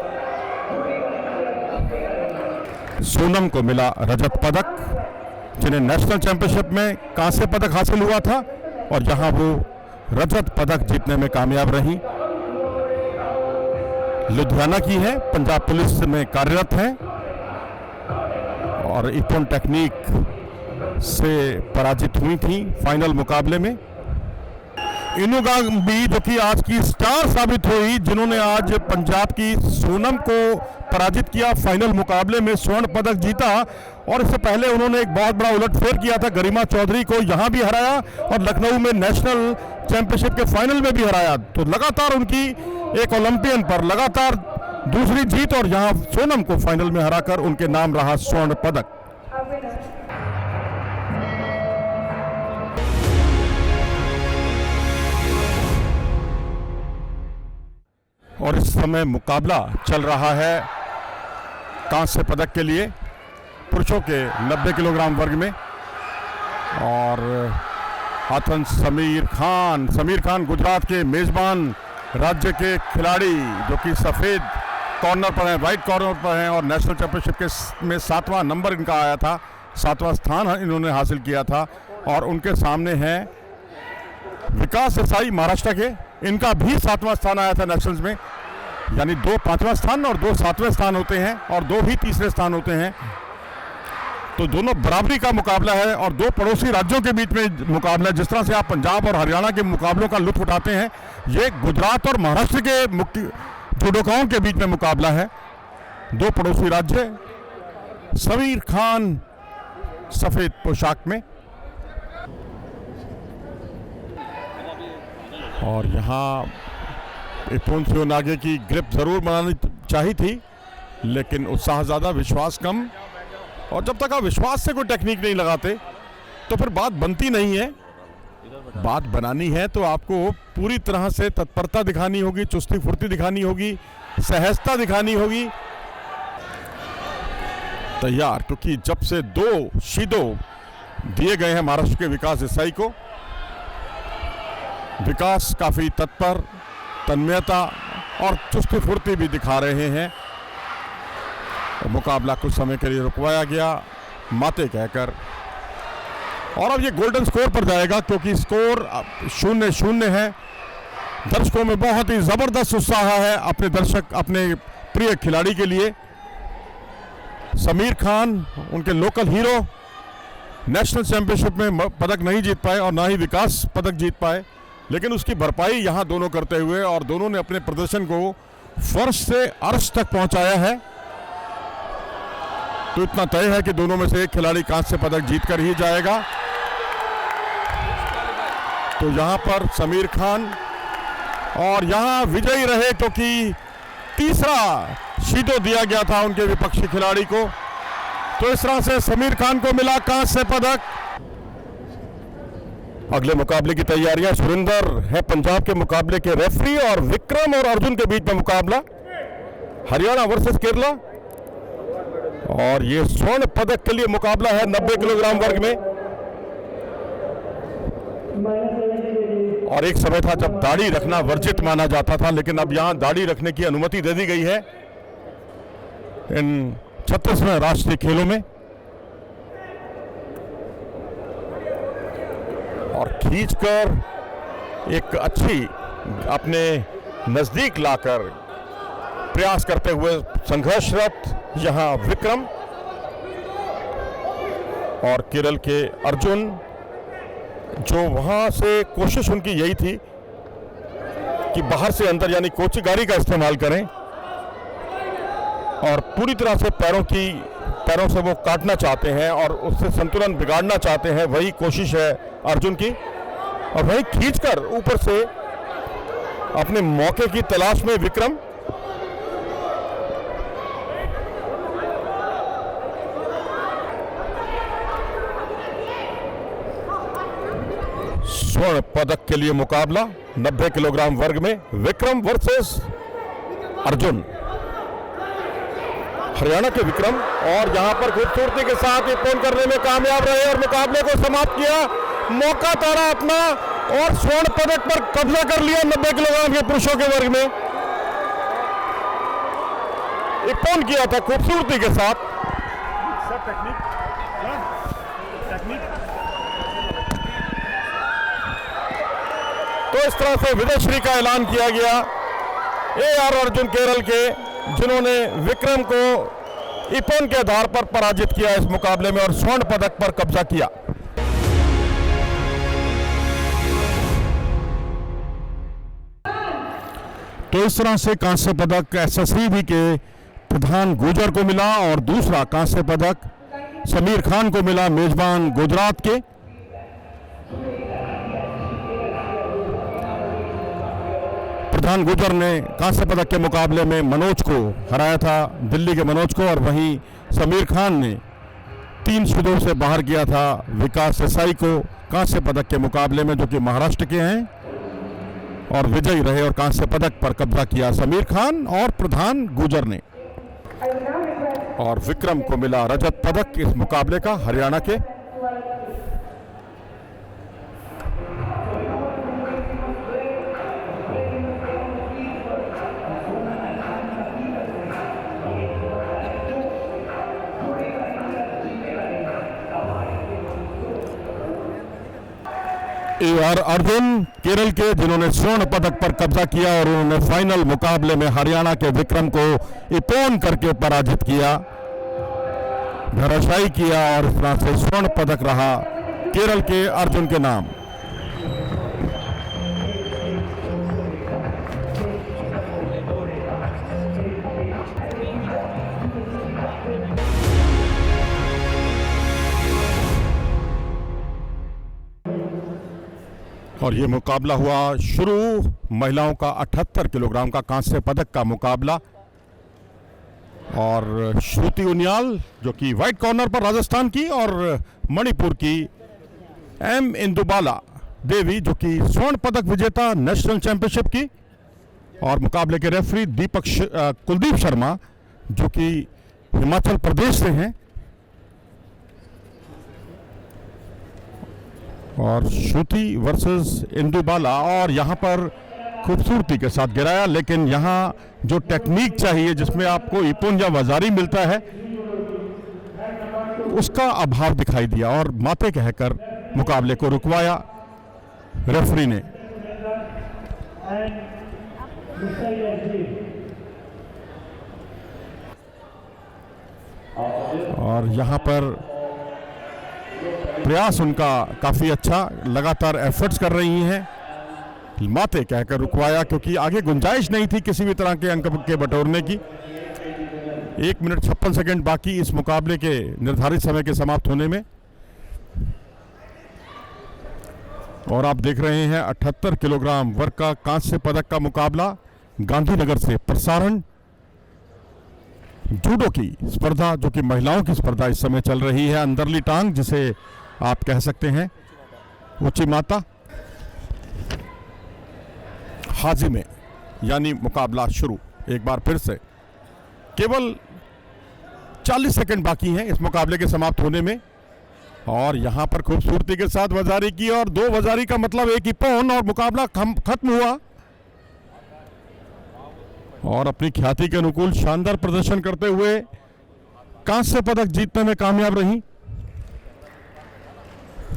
सोनम को मिला रजत पदक, जिन्हें नेशनल चैंपियनशिप में कांस्य पदक हासिल हुआ था और जहां वो रजत पदक जीतने में कामयाब रही। लुधियाना की है, पंजाब पुलिस में कार्यरत है और इपोन टेक्निक से पराजित हुई थी फाइनल मुकाबले में। इनुंगा भी, जो कि आज की स्टार साबित हुई, जिन्होंने आज पंजाब की सोनम को पराजित किया, फाइनल मुकाबले में स्वर्ण पदक जीता, और इससे पहले उन्होंने एक बहुत बड़ा उलटफेर किया था, गरिमा चौधरी को यहां भी हराया और लखनऊ में नेशनल चैंपियनशिप के फाइनल में भी हराया। तो लगातार उनकी एक ओलंपियन पर लगातार दूसरी जीत, और यहां सोनम को फाइनल में हराकर उनके नाम रहा स्वर्ण पदक। और इस समय मुकाबला चल रहा है कांस्य पदक के लिए पुरुषों के 90 किलोग्राम वर्ग में, और हाथन समीर खान गुजरात के मेजबान राज्य के खिलाड़ी, जो कि सफ़ेद कॉर्नर पर हैं, वाइट कॉर्नर पर हैं, और नेशनल चैंपियनशिप के में 7वां नंबर इनका आया था, 7वां स्थान इन्होंने हासिल किया था। और उनके सामने हैं विकास देसाई महाराष्ट्र के, इनका भी 7वां स्थान आया था नेशनल्स में, यानी 2 5वां स्थान और 2 7वें स्थान होते हैं और 2 भी तीसरे स्थान होते हैं। तो दोनों बराबरी का मुकाबला है और 2 पड़ोसी राज्यों के बीच में मुकाबला है। जिस तरह से आप पंजाब और हरियाणा के मुकाबलों का लुत्फ उठाते हैं, ये गुजरात और महाराष्ट्र के मुख्य जुडोकाओं के बीच में मुकाबला है। 2 पड़ोसी राज्य, समीर खान सफेद पोशाक में, और यहाँ इपोन सियोनागे की ग्रिप जरूर बनानी चाहिए थी, लेकिन उत्साह ज़्यादा, विश्वास कम। और जब तक आप विश्वास से कोई टेक्निक नहीं लगाते तो फिर बात बनती नहीं है। बात बनानी है तो आपको पूरी तरह से तत्परता दिखानी होगी, चुस्ती फुर्ती दिखानी होगी, सहजता दिखानी होगी, तैयार, क्योंकि जब से 2 शीदो दिए गए हैं महाराष्ट्र के विकास देसाई को, विकास काफ़ी तत्पर, तन्मयता और चुस्ती फुर्ती भी दिखा रहे हैं। मुकाबला कुछ समय के लिए रुकवाया गया माते कहकर, और अब ये गोल्डन स्कोर पर जाएगा, क्योंकि स्कोर 0-0 है। दर्शकों में बहुत ही ज़बरदस्त उत्साह है अपने दर्शक, अपने प्रिय खिलाड़ी के लिए। समीर खान, उनके लोकल हीरो, नेशनल चैंपियनशिप में पदक नहीं जीत पाए और ना ही विकास पदक जीत पाए, लेकिन उसकी भरपाई यहाँ दोनों करते हुए, और दोनों ने अपने प्रदर्शन को फर्श से अर्श तक पहुँचाया है। तो इतना तय है कि दोनों में से एक खिलाड़ी कांस्य पदक जीतकर ही जाएगा। तो यहाँ पर समीर खान, और यहाँ विजयी रहे क्योंकि तीसरा शीदो दिया गया था उनके विपक्षी खिलाड़ी को। तो इस तरह से समीर खान को मिला कांस्य पदक। अगले मुकाबले की तैयारियां, सुरेंदर है पंजाब के मुकाबले के रेफरी, और विक्रम और अर्जुन के बीच में मुकाबला हरियाणा वर्सेस केरला, और ये स्वर्ण पदक के लिए मुकाबला है 90 किलोग्राम वर्ग में। और एक समय था जब दाढ़ी रखना वर्जित माना जाता था, लेकिन अब यहां दाढ़ी रखने की अनुमति दे दी गई है इन 36वें राष्ट्रीय खेलों में। और खींचकर एक अच्छी अपने नजदीक लाकर प्रयास करते हुए संघर्षरत यहां विक्रम, और केरल के अर्जुन, जो वहां से कोशिश उनकी यही थी कि बाहर से अंदर यानी कोचिगारी का इस्तेमाल करें, और पूरी तरह से पैरों से वो काटना चाहते हैं और उससे संतुलन बिगाड़ना चाहते हैं। वही कोशिश है अर्जुन की, और वही खींचकर ऊपर से अपने मौके की तलाश में विक्रम। स्वर्ण पदक के लिए मुकाबला 90 किलोग्राम वर्ग में, विक्रम वर्सेस अर्जुन। हरियाणा के विक्रम, और यहां पर खूबसूरती के साथ ये पूर्ण करने में कामयाब रहे और मुकाबले को समाप्त किया, मौका तारा अपना और स्वर्ण पदक पर कब्जा कर लिया 90 किलोग्राम के पुरुषों के वर्ग में। ये पूर्ण किया था खूबसूरती के साथ। तो इस तरह से विजयश्री का ऐलान किया गया AR अर्जुन केरल के, जिन्होंने विक्रम को इपोन के आधार पर पराजित किया इस मुकाबले में और स्वर्ण पदक पर कब्जा किया। तो इस तरह से कांस्य पदक SSCB के प्रधान गुजर को मिला, और दूसरा कांस्य पदक समीर खान को मिला, मेजबान गुजरात के। प्रधान गुजर ने कांस्य पदक के मुकाबले में मनोज को हराया था, दिल्ली के मनोज को, और वहीं समीर खान ने 3 शीदों से बाहर किया था विकास देसाई को कांस्य पदक के मुकाबले में, जो कि महाराष्ट्र के हैं, और विजयी रहे और कांस्य पदक पर कब्जा किया समीर खान और प्रधान गुजर ने। और विक्रम को मिला रजत पदक इस मुकाबले का, हरियाणा के। AR अर्जुन केरल के, जिन्होंने स्वर्ण पदक पर कब्जा किया, और उन्होंने फाइनल मुकाबले में हरियाणा के विक्रम को इपोन करके पराजित किया, धराशायी किया, और इस तरह से स्वर्ण पदक रहा केरल के अर्जुन के नाम। और ये मुकाबला हुआ शुरू, महिलाओं का 78 किलोग्राम का कांस्य पदक का मुकाबला, और श्रुति उनियाल जो कि वाइट कॉर्नर पर राजस्थान की, और मणिपुर की M इंदुबाला देवी जो कि स्वर्ण पदक विजेता नेशनल चैंपियनशिप की, और मुकाबले के रेफरी कुलदीप शर्मा जो कि हिमाचल प्रदेश से हैं, और श्रुति वर्सेस इंदु बाला, और यहाँ पर खूबसूरती के साथ गिराया, लेकिन यहाँ जो टेक्निक चाहिए जिसमें आपको इपुन या वजारी मिलता है उसका अभाव दिखाई दिया और माते कहकर मुकाबले को रुकवाया रेफरी ने। और यहाँ पर प्रयास उनका काफी अच्छा, लगातार एफर्ट्स कर रही हैं, माते कहकर रुकवाया क्योंकि आगे गुंजाइश नहीं थी किसी भी तरह के अंक के बटोरने की। 1 मिनट 56 सेकंड बाकी इस मुकाबले के निर्धारित समय के समाप्त होने में, और आप देख रहे हैं 78 किलोग्राम वर्ग का कांस्य पदक का मुकाबला गांधीनगर से प्रसारण। जूडो की स्पर्धा, जो कि महिलाओं की स्पर्धा इस समय चल रही है, अंदरली टांग जिसे आप कह सकते हैं, ऊंची माता हाजी में, यानी मुकाबला शुरू एक बार फिर से। केवल 40 सेकंड बाकी हैं इस मुकाबले के समाप्त होने में, और यहां पर खूबसूरती के साथ वजारी की, और 2 वजारी का मतलब 1 इपोन, और मुकाबला खत्म हुआ। और अपनी ख्याति के अनुकूल शानदार प्रदर्शन करते हुए कांस्य पदक जीतने में कामयाब रही।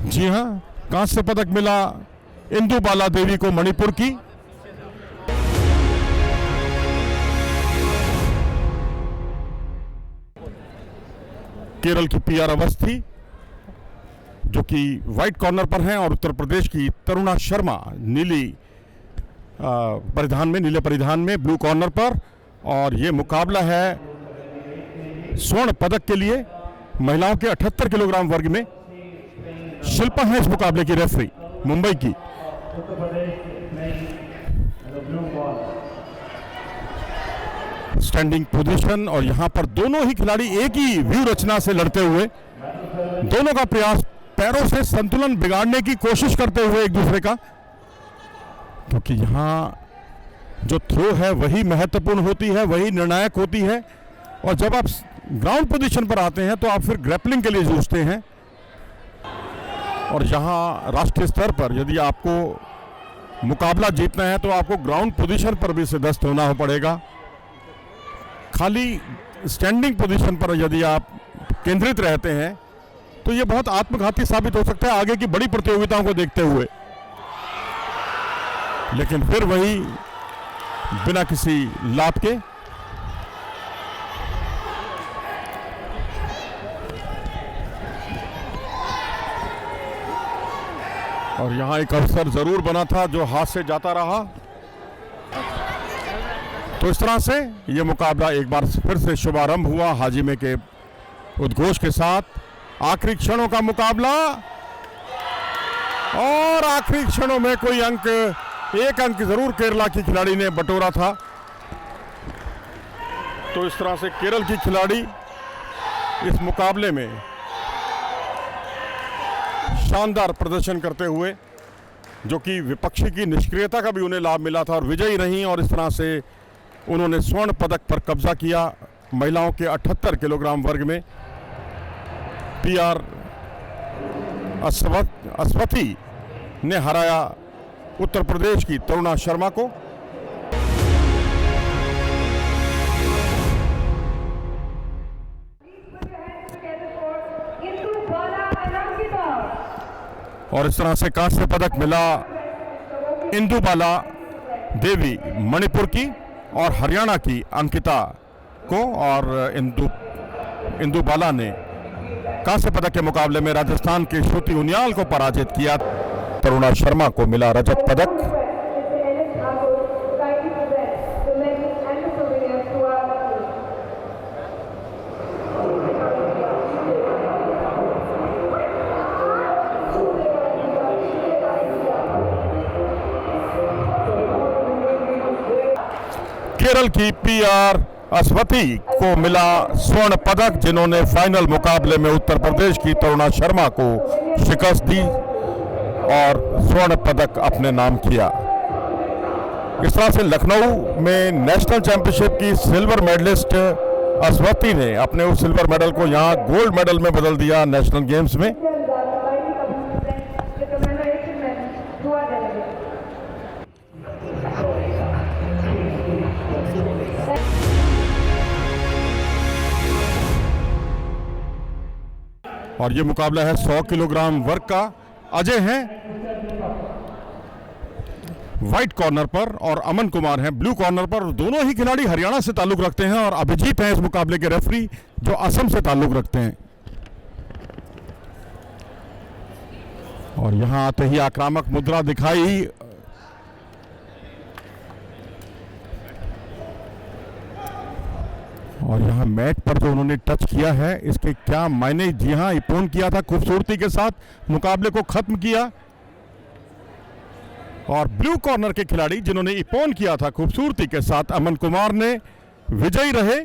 जी हां, कांस्य पदक मिला इंदु बाला देवी को मणिपुर की। केरल की पीआर अवस्थी जो कि व्हाइट कॉर्नर पर हैं, और उत्तर प्रदेश की तरुणा शर्मा नीले परिधान में ब्लू कॉर्नर पर। और ये मुकाबला है स्वर्ण पदक के लिए महिलाओं के 78 किलोग्राम वर्ग में। शिल्पा है इस मुकाबले की रेफरी, मुंबई की। स्टैंडिंग पोजीशन, और यहां पर दोनों ही खिलाड़ी एक ही व्यू रचना से लड़ते हुए, दोनों का प्रयास पैरों से संतुलन बिगाड़ने की कोशिश करते हुए एक दूसरे का, क्योंकि यहां जो थ्रो है वही महत्वपूर्ण होती है, वही निर्णायक होती है। और जब आप ग्राउंड पोजीशन पर आते हैं तो आप फिर ग्रैपलिंग के लिए जूझते हैं, और यहां राष्ट्रीय स्तर पर यदि आपको मुकाबला जीतना है तो आपको ग्राउंड पोजीशन पर भी सिद्धस्त होना पड़ेगा। खाली स्टैंडिंग पोजीशन पर यदि आप केंद्रित रहते हैं तो यह बहुत आत्मघाती साबित हो सकता है आगे की बड़ी प्रतियोगिताओं को देखते हुए। लेकिन फिर वही बिना किसी लाभ के और यहां एक अवसर जरूर बना था जो हाथ से जाता रहा। तो इस तरह से यह मुकाबला एक बार फिर से शुभारंभ हुआ हाजिमे के उद्घोष के साथ। आखिरी क्षणों का मुकाबला, और आखिरी क्षणों में कोई अंक, एक अंक जरूर केरला की खिलाड़ी ने बटोरा था। तो इस तरह से केरल की खिलाड़ी इस मुकाबले में शानदार प्रदर्शन करते हुए, जो कि विपक्षी की निष्क्रियता का भी उन्हें लाभ मिला था, और विजयी रहीं। और इस तरह से उन्होंने स्वर्ण पदक पर कब्जा किया। महिलाओं के 78 किलोग्राम वर्ग में पीआर अस्वथी ने हराया उत्तर प्रदेश की तरुणा शर्मा को। और इस तरह से कांस्य पदक मिला इंदु बाला देवी मणिपुर की और हरियाणा की अंकिता को। और इंदु बाला ने कांस्य पदक के मुकाबले में राजस्थान के श्रुति उनियाल को पराजित किया। तरुणा शर्मा को मिला रजत पदक। केरल की पीआर अस्वथी को मिला स्वर्ण पदक, जिन्होंने फाइनल मुकाबले में उत्तर प्रदेश की तरुणा शर्मा को शिकस्त दी और स्वर्ण पदक अपने नाम किया। इस तरह से लखनऊ में नेशनल चैंपियनशिप की सिल्वर मेडलिस्ट अस्वथी ने अपने उस सिल्वर मेडल को यहां गोल्ड मेडल में बदल दिया नेशनल गेम्स में। और ये मुकाबला है 100 किलोग्राम वर्ग का। अजय हैं व्हाइट कॉर्नर पर और अमन कुमार हैं ब्लू कॉर्नर पर। दोनों ही खिलाड़ी हरियाणा से ताल्लुक रखते हैं और अभिजीत हैं इस मुकाबले के रेफरी जो असम से ताल्लुक रखते हैं। और यहां आते ही आक्रामक मुद्रा दिखाई। और यहाँ मैट पर जो उन्होंने टच किया है इसके क्या मायने। जी हाँ, इपोन किया था, खूबसूरती के साथ मुकाबले को खत्म किया। और ब्लू कॉर्नर के खिलाड़ी जिन्होंने इपोन किया था खूबसूरती के साथ, अमन कुमार ने विजयी रहे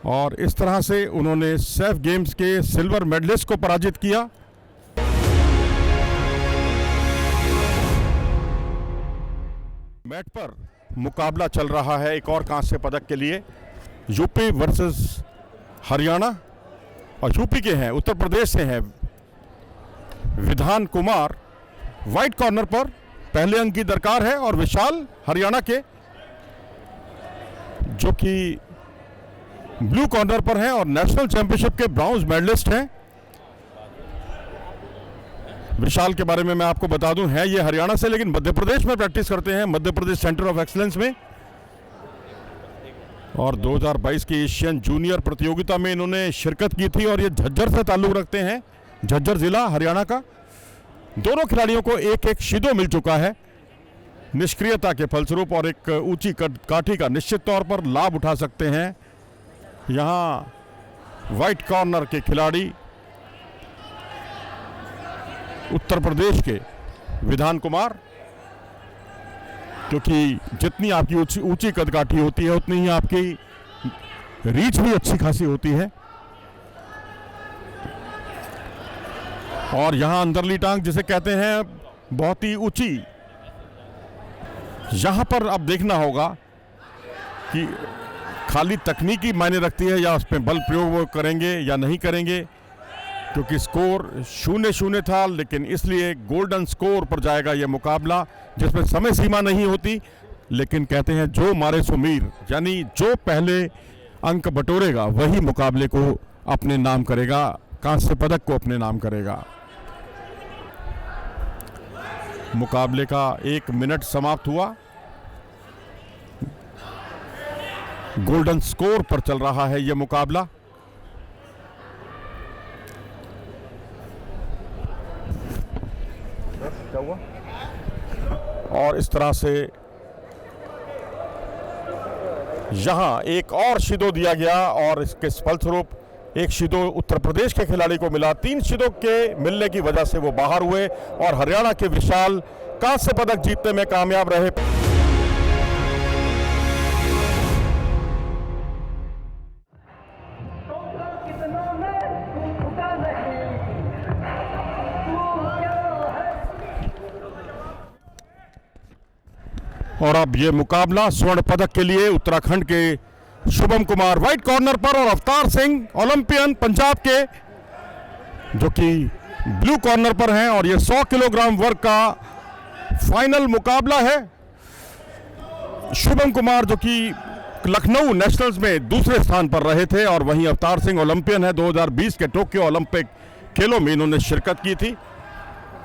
और इस तरह से उन्होंने सैफ गेम्स के सिल्वर मेडलिस्ट को पराजित किया। मैट पर मुकाबला चल रहा है एक और कांस्य पदक के लिए। UP versus Haryana. और यूपी के हैं, उत्तर प्रदेश से हैं विधान कुमार व्हाइट कॉर्नर पर, पहले अंक की दरकार है। और विशाल हरियाणा के जो कि ब्लू कॉर्नर पर हैं और नेशनल चैंपियनशिप के ब्रॉन्ज मेडलिस्ट हैं। विशाल के बारे में मैं आपको बता दूं, है ये हरियाणा से लेकिन मध्य प्रदेश में प्रैक्टिस करते हैं, Madhya Pradesh centre of excellence में। और 2022 की एशियन जूनियर प्रतियोगिता में इन्होंने शिरकत की थी और ये झज्जर से ताल्लुक रखते हैं, झज्जर जिला हरियाणा का। दोनों खिलाड़ियों को एक एक शिदो मिल चुका है निष्क्रियता के फलस्वरूप और एक ऊंची काठी का निश्चित तौर पर लाभ उठा सकते हैं यहाँ व्हाइट कॉर्नर के खिलाड़ी उत्तर प्रदेश के विधान कुमार। क्योंकि जितनी आपकी ऊंची कदकाठी होती है उतनी ही आपकी रीच भी अच्छी खासी होती है। और यहां अंदरली टांग जिसे कहते हैं बहुत ही ऊंची। यहां पर अब देखना होगा कि खाली तकनीकी मायने रखती है या उस पर बल प्रयोग वो करेंगे या नहीं करेंगे, क्योंकि स्कोर 0-0 था। लेकिन इसलिए गोल्डन स्कोर पर जाएगा यह मुकाबला जिसमें समय सीमा नहीं होती। लेकिन कहते हैं जो मारे सो मीर, यानी जो पहले अंक बटोरेगा वही मुकाबले को अपने नाम करेगा, कांस्य पदक को अपने नाम करेगा। मुकाबले का 1 मिनट समाप्त हुआ। गोल्डन स्कोर पर चल रहा है यह मुकाबला। और इस तरह से यहां एक और शिदो दिया गया और इसके फलस्वरूप एक शिदो उत्तर प्रदेश के खिलाड़ी को मिला। 3 शिदों के मिलने की वजह से वो बाहर हुए और हरियाणा के विशाल कांस्य पदक जीतने में कामयाब रहे। और अब ये मुकाबला स्वर्ण पदक के लिए उत्तराखंड के शुभम कुमार व्हाइट कॉर्नर पर और अवतार सिंह ओलंपियन पंजाब के जो कि ब्लू कॉर्नर पर हैं। और ये 100 किलोग्राम वर्ग का फाइनल मुकाबला है। शुभम कुमार जो कि लखनऊ नेशनल्स में दूसरे स्थान पर रहे थे और वहीं अवतार सिंह ओलंपियन है। 2020 के टोक्यो ओलंपिक खेलों में इन्होंने शिरकत की थी।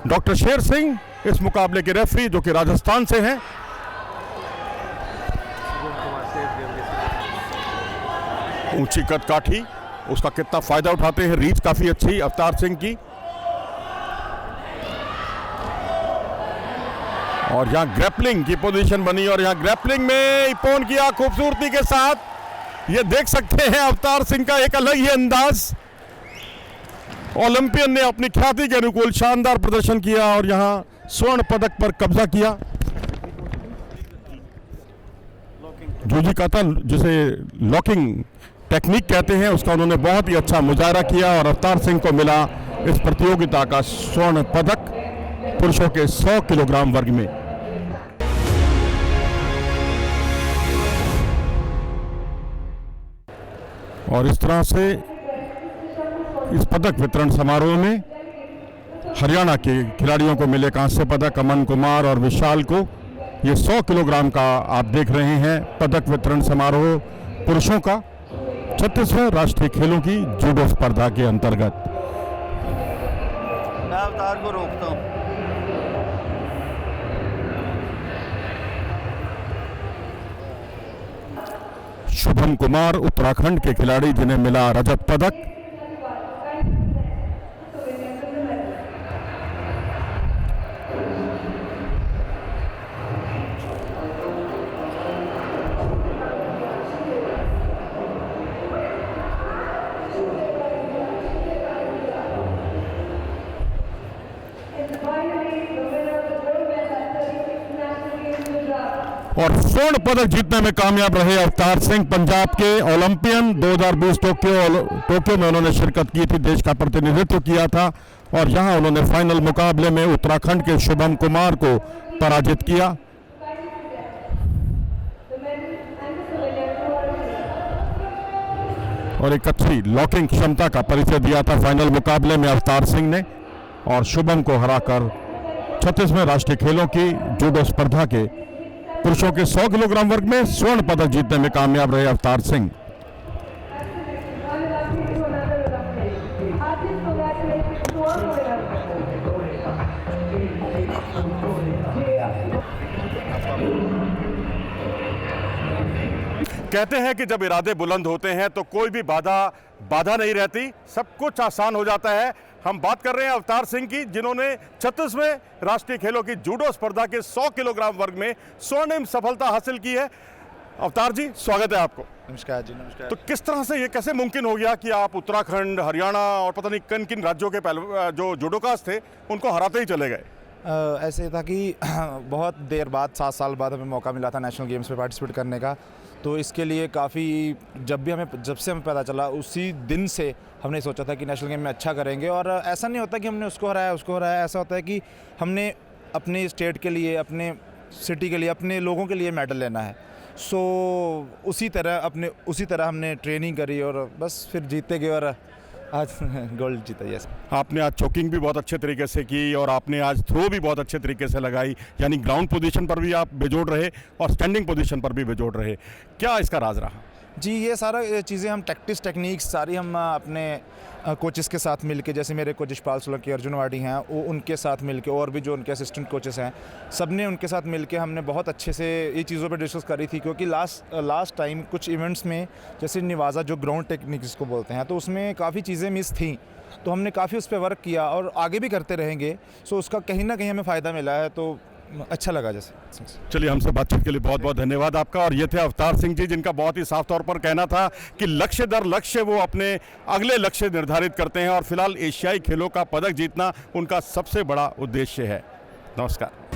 डॉक्टर शेर सिंह इस मुकाबले के रेफरी जो कि राजस्थान से हैं। ऊंची कदकाठी, उसका कितना फायदा उठाते हैं, रीच काफी अच्छी अवतार सिंह की। और यहां ग्रैपलिंग की पोजीशन बनी और यहां ग्रैपलिंग में इपोन किया खूबसूरती के साथ। ये देख सकते हैं अवतार सिंह का एक अलग ही अंदाज। ओलंपियन ने अपनी ख्याति के अनुकूल शानदार प्रदर्शन किया और यहां स्वर्ण पदक पर कब्जा किया। जूजी काता जिसे लॉकिंग टेक्निक कहते हैं उसका उन्होंने बहुत ही अच्छा मुजाहरा किया और अवतार सिंह को मिला इस प्रतियोगिता का स्वर्ण पदक पुरुषों के 100 किलोग्राम वर्ग में। और इस तरह से इस पदक वितरण समारोह में हरियाणा के खिलाड़ियों को मिले कांस्य पदक अमन कुमार और विशाल को। ये 100 किलोग्राम का आप देख रहे हैं पदक वितरण समारोह पुरुषों का 36वें राष्ट्रीय खेलों की जूडो स्पर्धा के अंतर्गत। अवतार को रोकता हूँ। शुभम कुमार उत्तराखंड के खिलाड़ी जिन्हें मिला रजत पदक। और स्वर्ण पदक जीतने में कामयाब रहे अवतार सिंह, पंजाब के ओलंपियन। 2020 टोक्यो में उन्होंने शिरकत की थी, देश का प्रतिनिधित्व किया था और यहां उन्होंने फाइनल मुकाबले में उत्तराखंड के शुभम कुमार को पराजित किया। और एक अच्छी लॉकिंग क्षमता का परिचय दिया था फाइनल मुकाबले में अवतार सिंह ने और शुभम को हराकर 36वें राष्ट्रीय खेलों की जूडो स्पर्धा के पुरुषों के 100 किलोग्राम वर्ग में स्वर्ण पदक जीतने में कामयाब रहे अवतार सिंह। कहते हैं कि जब इरादे बुलंद होते हैं तो कोई भी बाधा नहीं रहती, सब कुछ आसान हो जाता है। हम बात कर रहे हैं अवतार सिंह की, जिन्होंने 36वें राष्ट्रीय खेलों की जूडो स्पर्धा के 100 किलोग्राम वर्ग में स्वर्णिम सफलता हासिल की है। अवतार जी, स्वागत है आपको। नमस्कार जी। नमस्कार। तो किस तरह से ये कैसे मुमकिन हो गया कि आप उत्तराखंड, हरियाणा और पता नहीं किन किन राज्यों के जो जूडोकास थे उनको हराते ही चले गए? ऐसे था कि बहुत देर बाद 7 साल बाद हमें मौका मिला था नेशनल गेम्स में पार्टिसिपेट करने का। तो इसके लिए काफ़ी जब से हमें पता चला उसी दिन से हमने सोचा था कि नेशनल गेम में अच्छा करेंगे। और ऐसा नहीं होता कि हमने उसको हराया, ऐसा होता है कि हमने अपने स्टेट के लिए, अपने सिटी के लिए, अपने लोगों के लिए मेडल लेना है। सो उसी तरह हमने ट्रेनिंग करी और बस फिर जीतते गए और आज गोल्ड जीता। यस। आपने आज चोकिंग भी बहुत अच्छे तरीके से की और आपने आज थ्रो भी बहुत अच्छे तरीके से लगाई, यानी ग्राउंड पोजीशन पर भी आप बेजोड़ रहे और स्टैंडिंग पोजीशन पर भी बेजोड़ रहे। क्या इसका राज रहा? जी, ये सारा चीज़ें हम टेक्निक्स सारी हम अपने कोचेस के साथ मिलके, जैसे मेरे कोच यशपाल सोलंकी, अर्जुन वाडी हैं, वो उनके साथ मिलके और भी जो उनके असिस्टेंट कोचेस हैं, सब ने उनके साथ मिलके हमने बहुत अच्छे से ये चीज़ों पे डिस्कस करी थी। क्योंकि लास्ट टाइम कुछ इवेंट्स में, जैसे निवाज़ा जो ग्राउंड टेक्निक जिसको बोलते हैं, तो उसमें काफ़ी चीज़ें मिस थी। तो हमने काफ़ी उस पर वर्क किया और आगे भी करते रहेंगे। सो उसका कहीं ना कहीं हमें फ़ायदा मिला है, तो अच्छा लगा। जैसे चलिए, हमसे बातचीत के लिए बहुत बहुत धन्यवाद आपका। और ये थे अवतार सिंह जी, जिनका बहुत ही साफ तौर पर कहना था कि लक्ष्य दर लक्ष्य वो अपने अगले लक्ष्य निर्धारित करते हैं और फिलहाल एशियाई खेलों का पदक जीतना उनका सबसे बड़ा उद्देश्य है। नमस्कार।